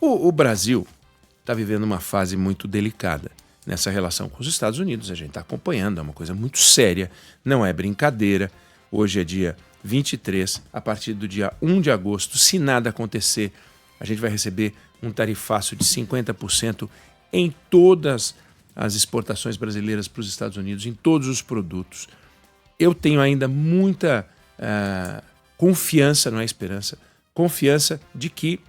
O Brasil está vivendo uma fase muito delicada nessa relação com os Estados Unidos. A gente está acompanhando, é uma coisa muito séria, não é brincadeira. Hoje é dia 23, a partir do dia 1 de agosto, se nada acontecer, a gente vai receber um tarifaço de 50% em todas as exportações brasileiras para os Estados Unidos, em todos os produtos. Eu tenho ainda muita confiança, não é esperança, confiança de que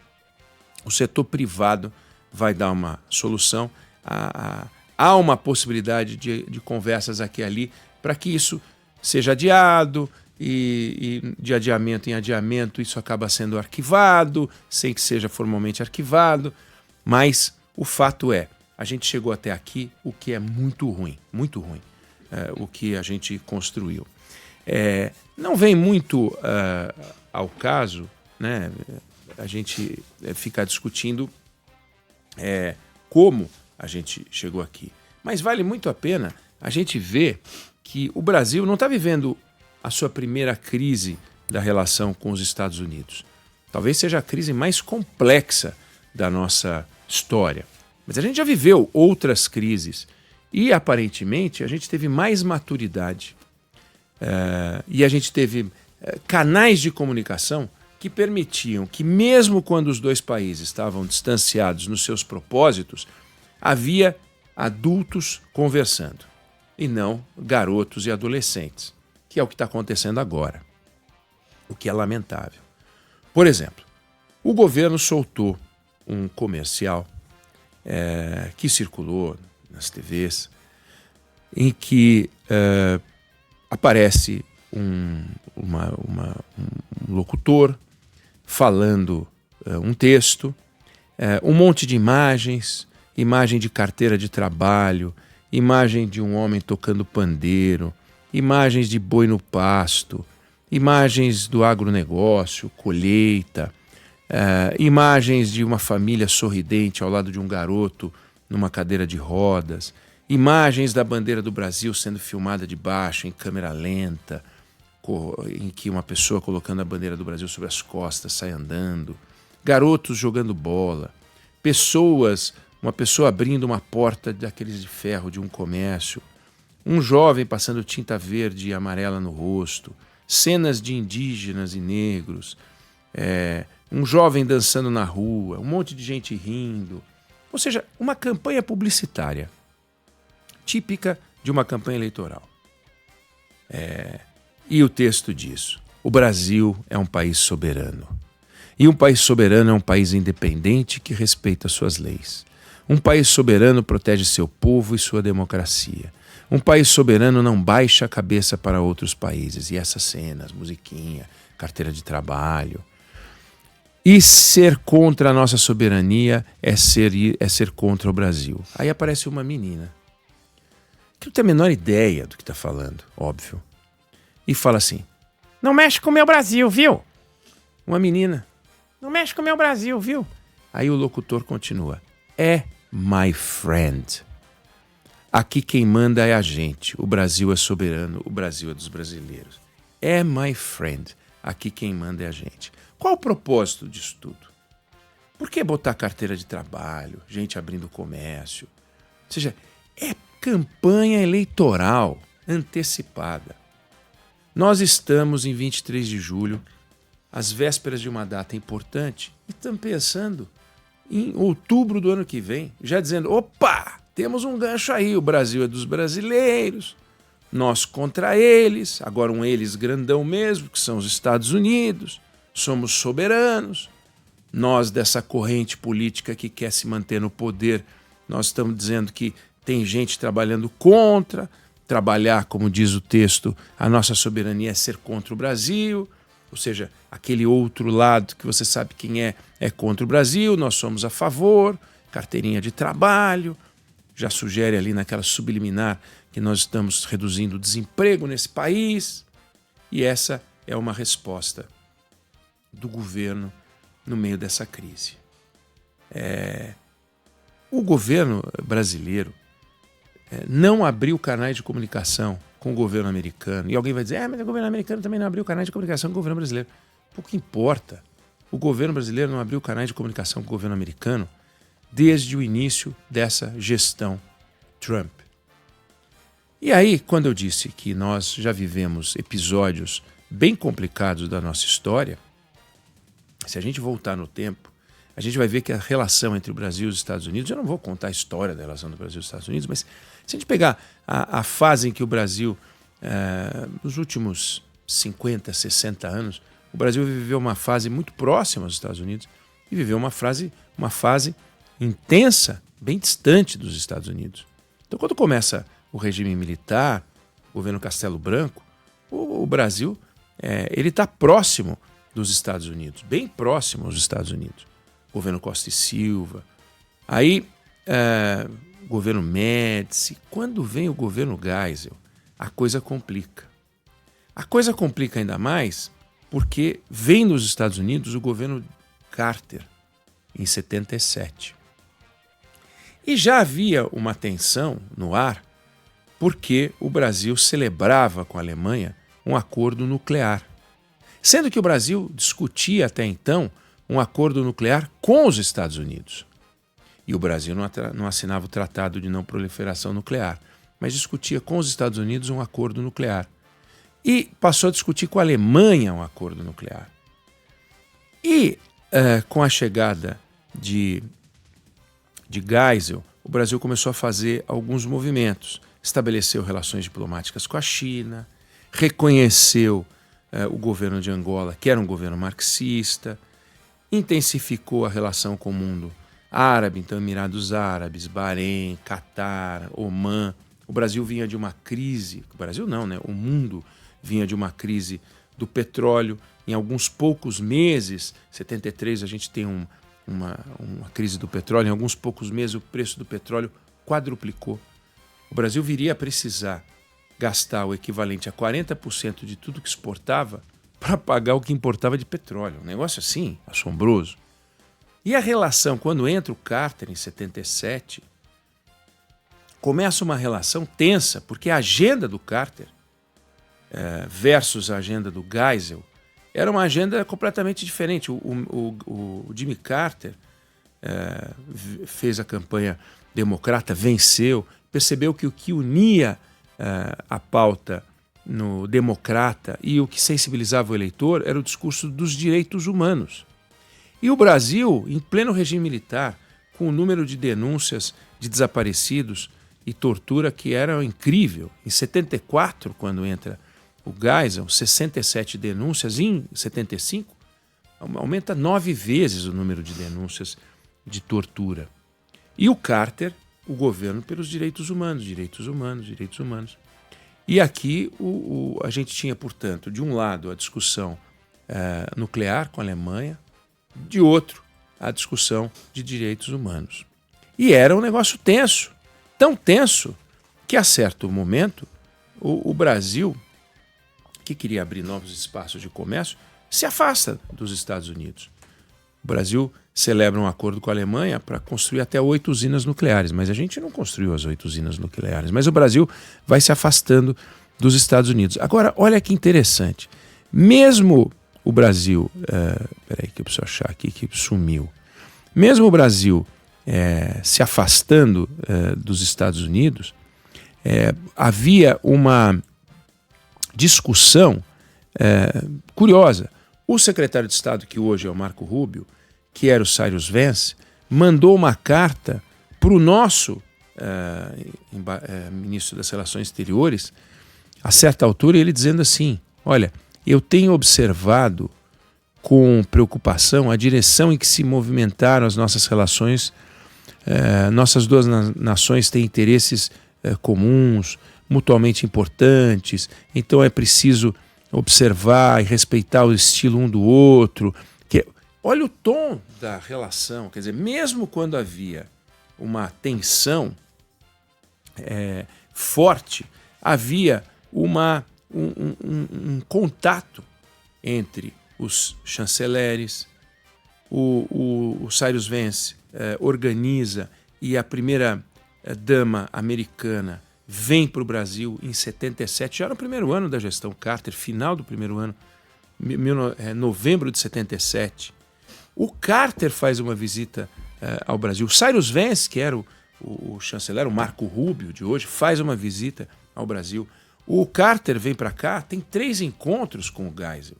o setor privado vai dar uma solução. Há uma possibilidade de conversas aqui e ali para que isso seja adiado e de adiamento em adiamento isso acaba sendo arquivado, sem que seja formalmente arquivado. Mas o fato é, a gente chegou até aqui, o que é muito ruim, o que a gente construiu. Não vem muito ao caso, né, a gente ficar discutindo como a gente chegou aqui. Mas vale muito a pena a gente ver que o Brasil não está vivendo a sua primeira crise da relação com os Estados Unidos. Talvez seja a crise mais complexa da nossa história. Mas a gente já viveu outras crises e, aparentemente, a gente teve mais maturidade e a gente teve canais de comunicação que permitiam que, mesmo quando os dois países estavam distanciados nos seus propósitos, havia adultos conversando e não garotos e adolescentes, que é o que está acontecendo agora, o que é lamentável. Por exemplo, o governo soltou um comercial que circulou nas TVs, em que aparece um locutor falando um texto, um monte de imagens, imagem de carteira de trabalho, imagem de um homem tocando pandeiro, imagens de boi no pasto, imagens do agronegócio, colheita, imagens de uma família sorridente ao lado de um garoto numa cadeira de rodas, imagens da bandeira do Brasil sendo filmada de baixo em câmera lenta, em que uma pessoa colocando a bandeira do Brasil sobre as costas sai andando, garotos jogando bola, uma pessoa abrindo uma porta daqueles de ferro de um comércio, um jovem passando tinta verde e amarela no rosto, cenas de indígenas e negros, um jovem dançando na rua, um monte de gente rindo. Ou seja, uma campanha publicitária típica de uma campanha eleitoral. E o texto diz: o Brasil é um país soberano. E um país soberano é um país independente que respeita suas leis. Um país soberano protege seu povo e sua democracia. Um país soberano não baixa a cabeça para outros países. E essas cenas, musiquinha, carteira de trabalho. E ser contra a nossa soberania é ser contra o Brasil. Aí aparece uma menina, que não tem a menor ideia do que está falando, óbvio. E fala assim: não mexe com o meu Brasil, viu? Uma menina: não mexe com o meu Brasil, viu? Aí o locutor continua: my friend. Aqui quem manda é a gente. O Brasil é soberano, o Brasil é dos brasileiros. My friend. Aqui quem manda é a gente. Qual o propósito disso tudo? Por que botar carteira de trabalho, gente abrindo comércio? Ou seja, é campanha eleitoral antecipada. Nós estamos em 23 de julho, às vésperas de uma data importante, e estamos pensando em outubro do ano que vem, já dizendo: opa, temos um gancho aí, o Brasil é dos brasileiros, nós contra eles, agora um eles grandão mesmo, que são os Estados Unidos, somos soberanos, nós dessa corrente política que quer se manter no poder, nós estamos dizendo que tem gente trabalhando contra. Trabalhar, como diz o texto, a nossa soberania é ser contra o Brasil, ou seja, aquele outro lado que você sabe quem é contra o Brasil, nós somos a favor, carteirinha de trabalho, já sugere ali naquela subliminar que nós estamos reduzindo o desemprego nesse país, e essa é uma resposta do governo no meio dessa crise. O governo brasileiro não abriu canais de comunicação com o governo americano. E alguém vai dizer: mas o governo americano também não abriu canais de comunicação com o governo brasileiro. Pouco importa. o governo brasileiro não abriu canais de comunicação com o governo americano desde o início dessa gestão Trump. E aí, quando eu disse que nós já vivemos episódios bem complicados da nossa história, se a gente voltar no tempo, a gente vai ver que a relação entre o Brasil e os Estados Unidos, eu não vou contar a história da relação do Brasil e dos Estados Unidos, mas se a gente pegar a fase em que o Brasil, nos últimos 50, 60 anos, o Brasil viveu uma fase muito próxima aos Estados Unidos e viveu uma fase intensa, bem distante dos Estados Unidos. Então, quando começa o regime militar, o governo Castelo Branco, o Brasil ele está próximo dos Estados Unidos, bem próximo aos Estados Unidos. Governo Costa e Silva, aí governo Médici. Quando vem o governo Geisel, a coisa complica. A coisa complica ainda mais porque vem nos Estados Unidos o governo Carter, em 77. E já havia uma tensão no ar porque o Brasil celebrava com a Alemanha um acordo nuclear. Sendo que o Brasil discutia até então um acordo nuclear com os Estados Unidos. E o Brasil não assinava o Tratado de Não Proliferação Nuclear, mas discutia com os Estados Unidos um acordo nuclear. E passou a discutir com a Alemanha um acordo nuclear. E com a chegada de Geisel, o Brasil começou a fazer alguns movimentos. Estabeleceu relações diplomáticas com a China, reconheceu o governo de Angola, que era um governo marxista, intensificou a relação com o mundo árabe, então Emirados Árabes, Bahrein, Catar, Omã. O Brasil vinha de uma crise, o Brasil não, né? O mundo vinha de uma crise do petróleo. Em alguns poucos meses, 73 a gente tem uma crise do petróleo, em alguns poucos meses o preço do petróleo quadruplicou. O Brasil viria a precisar gastar o equivalente a 40% de tudo que exportava para pagar o que importava de petróleo. Um negócio assim, assombroso. E a relação, quando entra o Carter em 77, começa uma relação tensa, porque a agenda do Carter versus a agenda do Geisel era uma agenda completamente diferente. O Jimmy Carter fez a campanha democrata, venceu, percebeu que o que unia a pauta no democrata e o que sensibilizava o eleitor era o discurso dos direitos humanos. E o Brasil, em pleno regime militar, com o número de denúncias de desaparecidos e tortura que era incrível. Em 74, quando entra o Geisel, 67 denúncias. Em 75, aumenta 9 vezes o número de denúncias de tortura. E o Carter, o governo pelos direitos humanos, direitos humanos, direitos humanos. E aqui a gente tinha, portanto, de um lado a discussão nuclear com a Alemanha, de outro a discussão de direitos humanos. E era um negócio tenso, tão tenso que a certo momento o Brasil, que queria abrir novos espaços de comércio, se afasta dos Estados Unidos. O Brasil celebra um acordo com a Alemanha para construir até 8 usinas nucleares, mas a gente não construiu as 8 usinas nucleares. Mas o Brasil vai se afastando dos Estados Unidos. Agora, olha que interessante. Mesmo o Brasil... peraí que eu preciso achar aqui que sumiu. Mesmo o Brasil se afastando dos Estados Unidos, havia uma discussão curiosa. O secretário de Estado, que hoje é o Marco Rubio, que era o Cyrus Vance, mandou uma carta para o nosso ministro das Relações Exteriores, a certa altura, ele dizendo assim: olha, eu tenho observado com preocupação a direção em que se movimentaram as nossas relações. Nossas duas nações têm interesses comuns, mutuamente importantes, então é preciso observar e respeitar o estilo um do outro. Olha o tom da relação, quer dizer, mesmo quando havia uma tensão forte, havia um contato entre os chanceleres. O Cyrus Vance organiza e a primeira dama americana vem para o Brasil em 77, já no primeiro ano da gestão Carter, final do primeiro ano, novembro de 77. O Carter faz uma visita ao Brasil. O Cyrus Vance, que era o chanceler, o Marco Rubio de hoje, faz uma visita ao Brasil. O Carter vem para cá, tem 3 encontros com o Geisel.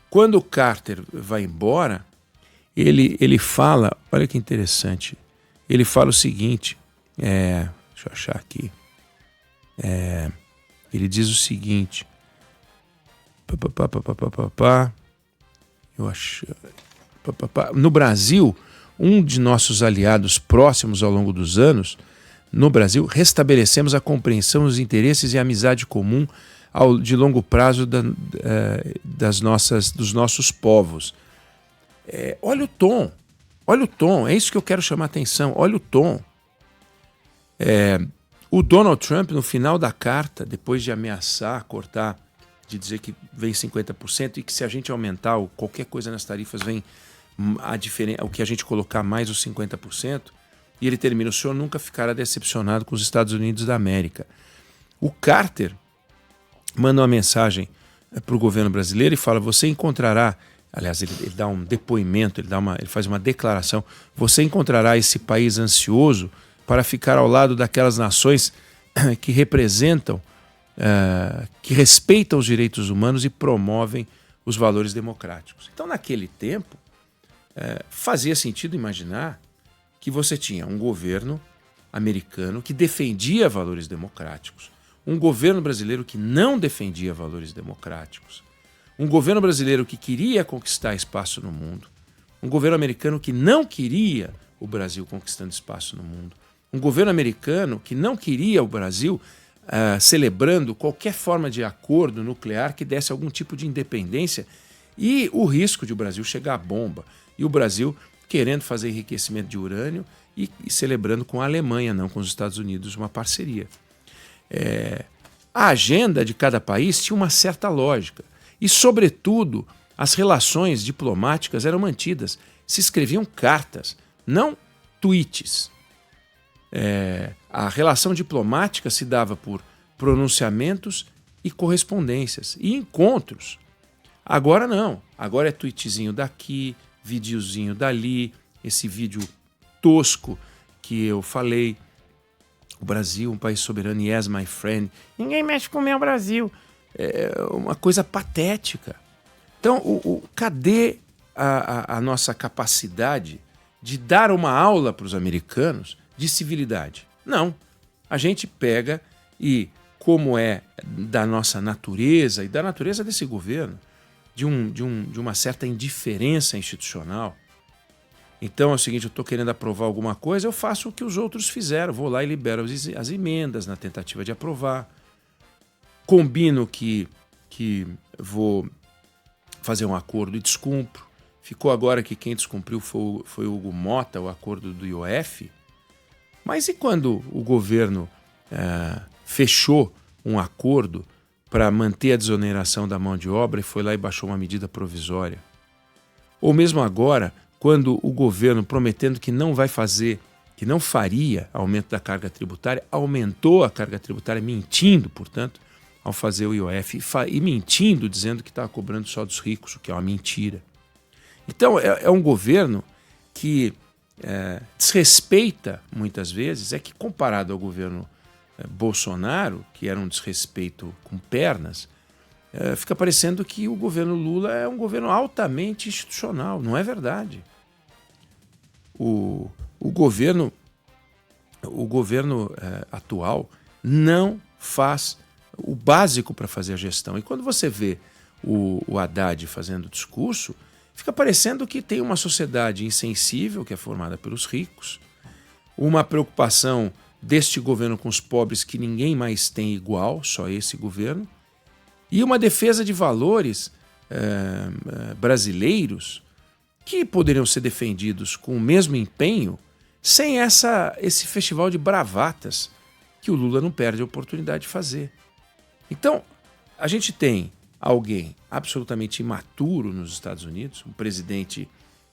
Quando o Carter vai embora, ele fala, olha que interessante, ele fala o seguinte, deixa eu achar aqui, ele diz o seguinte, no Brasil, um de nossos aliados próximos ao longo dos anos, no Brasil, restabelecemos a compreensão dos interesses e a amizade comum de longo prazo dos nossos povos. Olha o tom, é isso que eu quero chamar a atenção, olha o tom. O Donald Trump, no final da carta, depois de ameaçar, cortar, de dizer que vem 50% e que se a gente aumentar qualquer coisa nas tarifas, vem o que a gente colocar mais os 50%, e ele termina, o senhor nunca ficará decepcionado com os Estados Unidos da América. O Carter manda uma mensagem para o governo brasileiro e fala, você encontrará, aliás, ele dá um depoimento, ele faz uma declaração, você encontrará esse país ansioso para ficar ao lado daquelas nações que representam, que respeitam os direitos humanos e promovem os valores democráticos. Então, naquele tempo, fazia sentido imaginar que você tinha um governo americano que defendia valores democráticos, um governo brasileiro que não defendia valores democráticos, um governo brasileiro que queria conquistar espaço no mundo, um governo americano que não queria o Brasil conquistando espaço no mundo, um governo americano que não queria o Brasil celebrando qualquer forma de acordo nuclear que desse algum tipo de independência e o risco de o Brasil chegar à bomba. E o Brasil querendo fazer enriquecimento de urânio e celebrando com a Alemanha, não com os Estados Unidos, uma parceria. A agenda de cada país tinha uma certa lógica. E, sobretudo, as relações diplomáticas eram mantidas. Se escreviam cartas, não tweets. A relação diplomática se dava por pronunciamentos e correspondências e encontros. Agora não. Agora é tweetzinho daqui, videozinho dali, esse vídeo tosco que eu falei. O Brasil, um país soberano, yes, my friend. Ninguém mexe com o meu Brasil. É uma coisa patética. Então, cadê a nossa capacidade de dar uma aula para os americanos de civilidade? Não. A gente pega e, como é da nossa natureza e da natureza desse governo, de uma certa indiferença institucional. Então é o seguinte, eu estou querendo aprovar alguma coisa, eu faço o que os outros fizeram, vou lá e libero as emendas na tentativa de aprovar. Combino que vou fazer um acordo e descumpro. Ficou agora que quem descumpriu foi o Hugo Mota, o acordo do IOF. Mas e quando o governo fechou um acordo para manter a desoneração da mão de obra e foi lá e baixou uma medida provisória? Ou mesmo agora, quando o governo, prometendo que não vai fazer, que não faria aumento da carga tributária, aumentou a carga tributária, mentindo, portanto, ao fazer o IOF e mentindo, dizendo que estava cobrando só dos ricos, o que é uma mentira. Então, é um governo que desrespeita, muitas vezes, que comparado ao governo Bolsonaro, que era um desrespeito com pernas, fica parecendo que o governo Lula é um governo altamente institucional. Não é verdade. O governo atual não faz o básico para fazer a gestão. E quando você vê o Haddad fazendo discurso, fica parecendo que tem uma sociedade insensível, que é formada pelos ricos, uma preocupação deste governo com os pobres que ninguém mais tem igual, só esse governo, e uma defesa de valores brasileiros que poderiam ser defendidos com o mesmo empenho sem esse festival de bravatas que o Lula não perde a oportunidade de fazer. Então, a gente tem alguém absolutamente imaturo nos Estados Unidos, um presidente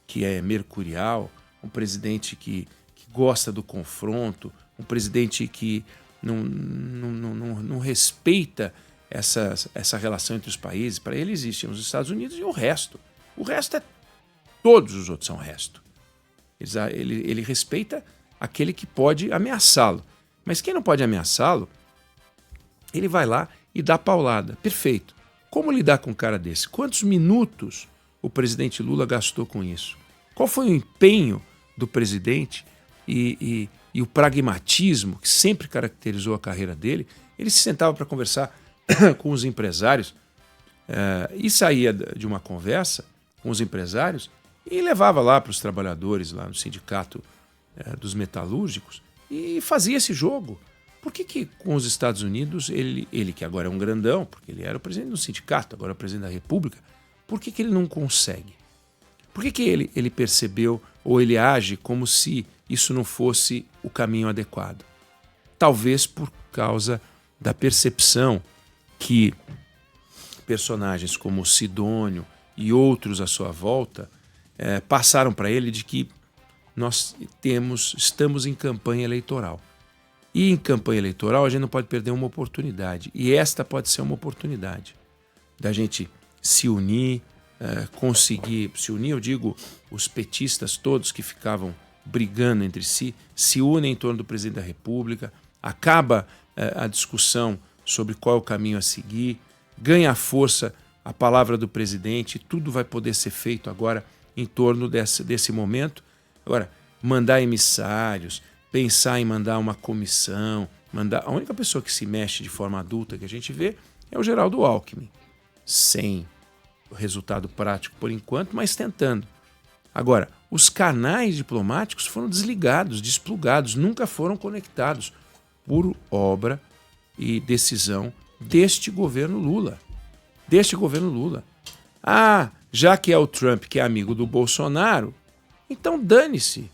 que é mercurial, um presidente que gosta do confronto, um presidente que não respeita essa relação entre os países. Para ele existem os Estados Unidos e o resto. O resto é Todos os outros são resto. Ele respeita aquele que pode ameaçá-lo. Mas quem não pode ameaçá-lo, ele vai lá e dá paulada. Perfeito. Como lidar com um cara desse? Quantos minutos o presidente Lula gastou com isso? Qual foi o empenho do presidente e o pragmatismo que sempre caracterizou a carreira dele? Ele se sentava para conversar com os empresários e saía de uma conversa com os empresários e levava lá para os trabalhadores, lá no sindicato dos metalúrgicos, e fazia esse jogo. Por que com os Estados Unidos, ele que agora é um grandão, porque ele era o presidente do sindicato, agora é o presidente da República, por que ele não consegue? Por que ele percebeu ou ele age como se isso não fosse o caminho adequado? Talvez por causa da percepção que personagens como Sidônio e outros à sua volta passaram para ele de que nós estamos em campanha eleitoral. E em campanha eleitoral a gente não pode perder uma oportunidade. E esta pode ser uma oportunidade da gente se unir, conseguir se unir. Eu digo, os petistas todos que ficavam brigando entre si, se unem em torno do presidente da República, acaba a discussão sobre qual é o caminho a seguir, ganha força a palavra do presidente, tudo vai poder ser feito agora em torno desse momento. Agora, mandar emissários, pensar em mandar uma comissão, a única pessoa que se mexe de forma adulta que a gente vê é o Geraldo Alckmin, sem resultado prático por enquanto, mas tentando. Agora, os canais diplomáticos foram desligados, desplugados, nunca foram conectados por obra e decisão deste governo Lula. Ah, já que é o Trump que é amigo do Bolsonaro, então dane-se.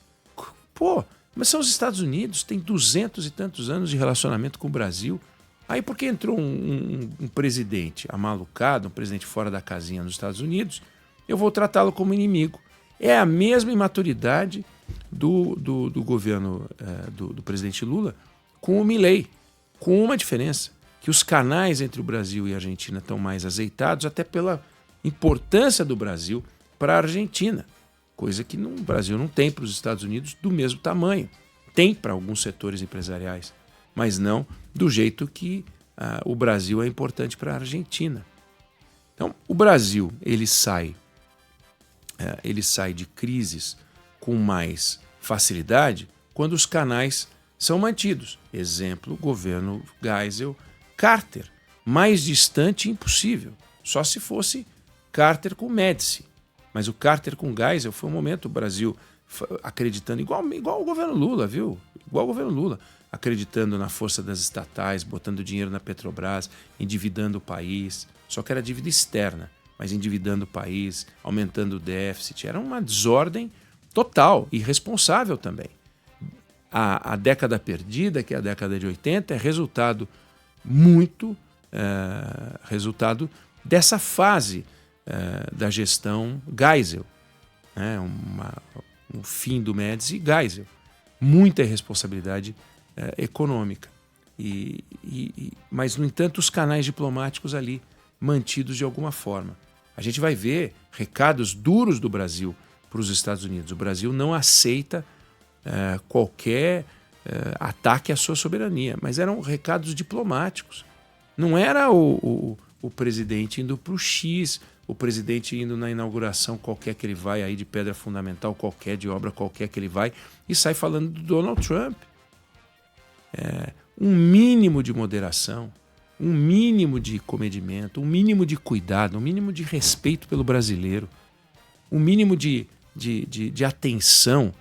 Pô, mas são os Estados Unidos, tem 200 e tantos anos de relacionamento com o Brasil. Aí por que entrou um presidente amalucado, um presidente fora da casinha nos Estados Unidos, eu vou tratá-lo como inimigo. É a mesma imaturidade do governo do presidente Lula com o Milei, com uma diferença, que os canais entre o Brasil e a Argentina estão mais azeitados, até pela importância do Brasil para a Argentina, coisa que no Brasil não tem para os Estados Unidos do mesmo tamanho. Tem para alguns setores empresariais, mas não do jeito que o Brasil é importante para a Argentina. Então, o Brasil ele sai de crises com mais facilidade quando os canais são mantidos. Exemplo, governo Geisel, Carter. Mais distante, impossível. Só se fosse Carter com Médici. Mas o Carter com Geisel foi um momento, o Brasil acreditando, igual o governo Lula, viu? Igual o governo Lula, acreditando na força das estatais, botando dinheiro na Petrobras, endividando o país. Só que era dívida externa, mas endividando o país, aumentando o déficit. Era uma desordem total, irresponsável também. A década perdida, que é a década de 80, é resultado dessa fase da gestão Geisel. O fim do Médici e Geisel. Muita irresponsabilidade econômica. Mas, no entanto, os canais diplomáticos ali mantidos de alguma forma. A gente vai ver recados duros do Brasil para os Estados Unidos. O Brasil não aceita qualquer ataque à sua soberania, mas eram recados diplomáticos. Não era o presidente indo para o X, o presidente indo na inauguração qualquer que ele vai, aí de pedra fundamental qualquer, de obra qualquer que ele vai, e sai falando do Donald Trump. Um mínimo de moderação, um mínimo de comedimento, um mínimo de cuidado, um mínimo de respeito pelo brasileiro, um mínimo de atenção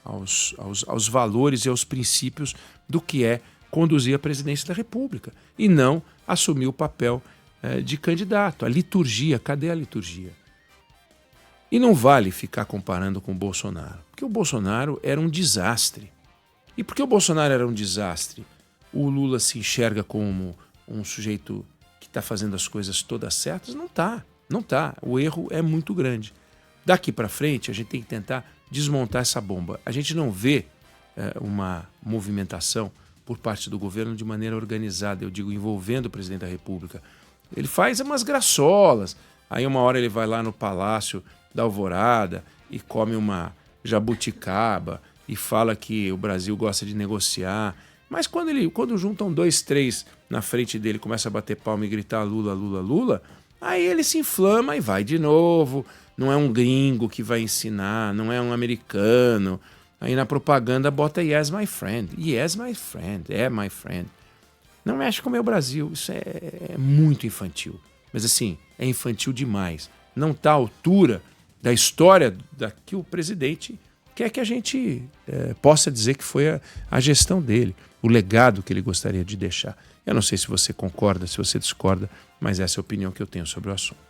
aos valores e aos princípios do que é conduzir a presidência da República e não assumir o papel de candidato. A liturgia, cadê a liturgia? E não vale ficar comparando com o Bolsonaro, porque o Bolsonaro era um desastre. E porque o Bolsonaro era um desastre, o Lula se enxerga como um sujeito que está fazendo as coisas todas certas? Não está. O erro é muito grande. Daqui para frente, a gente tem que tentar desmontar essa bomba. A gente não vê uma movimentação por parte do governo de maneira organizada, eu digo, envolvendo o presidente da República. Ele faz umas graçolas, Aí uma hora ele vai lá no Palácio da Alvorada e come uma jabuticaba e fala que o Brasil gosta de negociar. Mas quando juntam 2, 3 na frente dele, começa a bater palma e gritar Lula, Lula, Lula, aí ele se inflama e vai de novo. Não é um gringo que vai ensinar, não é um americano. Aí na propaganda bota yes, my friend. Yes, my friend. É, my friend. Não mexe com o meu Brasil. Isso é muito infantil. Mas assim, é infantil demais. Não está à altura da história da que o presidente quer que a gente possa dizer que foi a gestão dele, o legado que ele gostaria de deixar. Eu não sei se você concorda, se você discorda, mas essa é a opinião que eu tenho sobre o assunto.